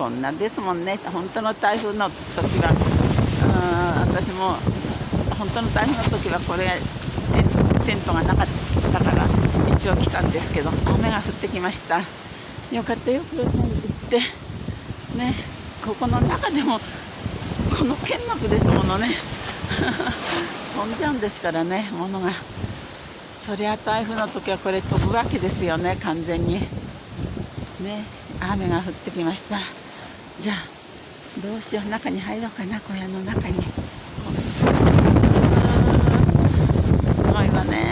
こんなですもんね。本当の台風の時は、私も本当の台風の時はこれテントがなかったから一応来たんですけど、雨が降ってきました。よかったよ、クロちゃん行ってね。ここの中でもこの剣幕ですものね飛んじゃうんですからね、物が。そりゃ台風の時はこれ飛ぶわけですよね、完全にね。雨が降ってきました。じゃあどうしよう、中に入ろうかな、小屋の中に。すごいわね。